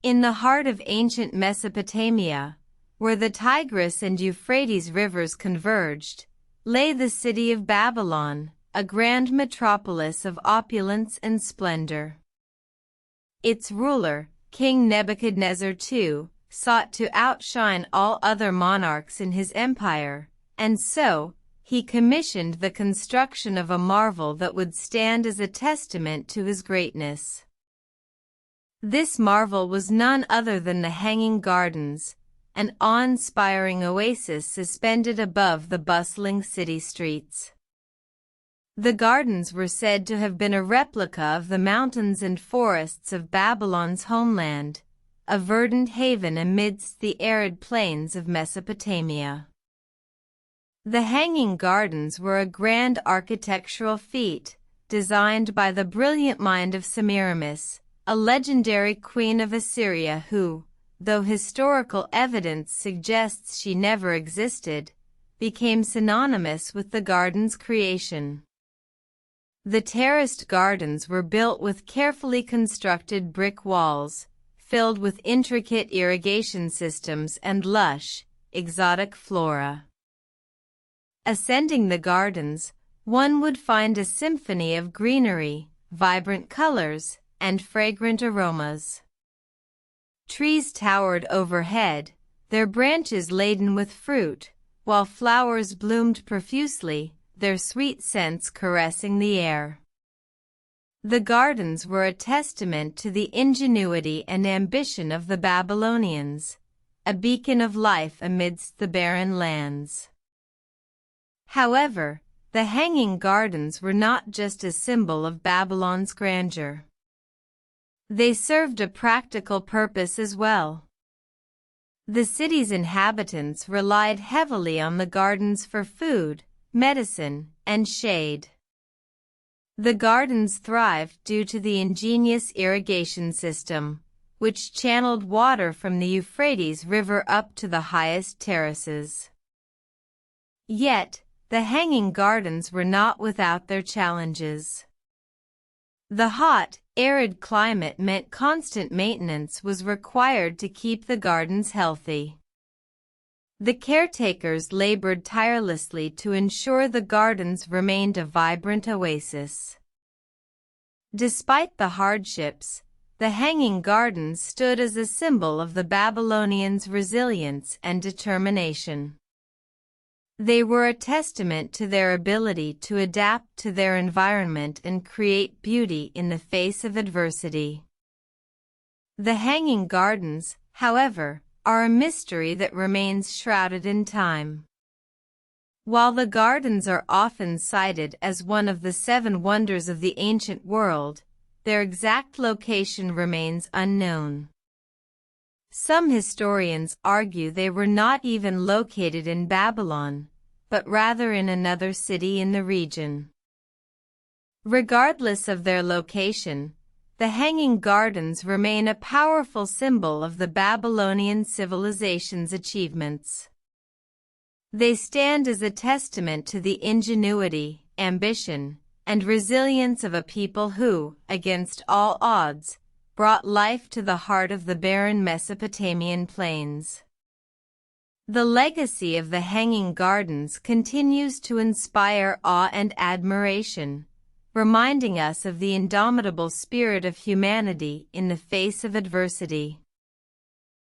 In the heart of ancient Mesopotamia, where the Tigris and Euphrates rivers converged, lay the city of Babylon, a grand metropolis of opulence and splendor. Its ruler, King Nebuchadnezzar II, sought to outshine all other monarchs in his empire, and so, he commissioned the construction of a marvel that would stand as a testament to his greatness. This marvel was none other than the Hanging Gardens, an awe-inspiring oasis suspended above the bustling city streets. The gardens were said to have been a replica of the mountains and forests of Babylon's homeland, a verdant haven amidst the arid plains of Mesopotamia. The Hanging Gardens were a grand architectural feat, designed by the brilliant mind of Semiramis, a legendary queen of Assyria who, though historical evidence suggests she never existed, became synonymous with the garden's creation. The terraced gardens were built with carefully constructed brick walls, filled with intricate irrigation systems and lush, exotic flora. Ascending the gardens, one would find a symphony of greenery, vibrant colors, and fragrant aromas. Trees towered overhead, their branches laden with fruit, while flowers bloomed profusely, their sweet scents caressing the air. The gardens were a testament to the ingenuity and ambition of the Babylonians, a beacon of life amidst the barren lands. However, the Hanging Gardens were not just a symbol of Babylon's grandeur. They served a practical purpose as well. The city's inhabitants relied heavily on the gardens for food, medicine, and shade. The gardens thrived due to the ingenious irrigation system, which channeled water from the Euphrates River up to the highest terraces. Yet, the Hanging Gardens were not without their challenges. The hot, arid climate meant constant maintenance was required to keep the gardens healthy. The caretakers labored tirelessly to ensure the gardens remained a vibrant oasis. Despite the hardships, the Hanging Gardens stood as a symbol of the Babylonians' resilience and determination. They were a testament to their ability to adapt to their environment and create beauty in the face of adversity. The Hanging Gardens, however, are a mystery that remains shrouded in time. While the gardens are often cited as one of the 7 wonders of the ancient world, their exact location remains unknown. Some historians argue they were not even located in Babylon, but rather in another city in the region. Regardless of their location, the Hanging Gardens remain a powerful symbol of the Babylonian civilization's achievements. They stand as a testament to the ingenuity, ambition, and resilience of a people who, against all odds, brought life to the heart of the barren Mesopotamian plains. The legacy of the Hanging Gardens continues to inspire awe and admiration, reminding us of the indomitable spirit of humanity in the face of adversity.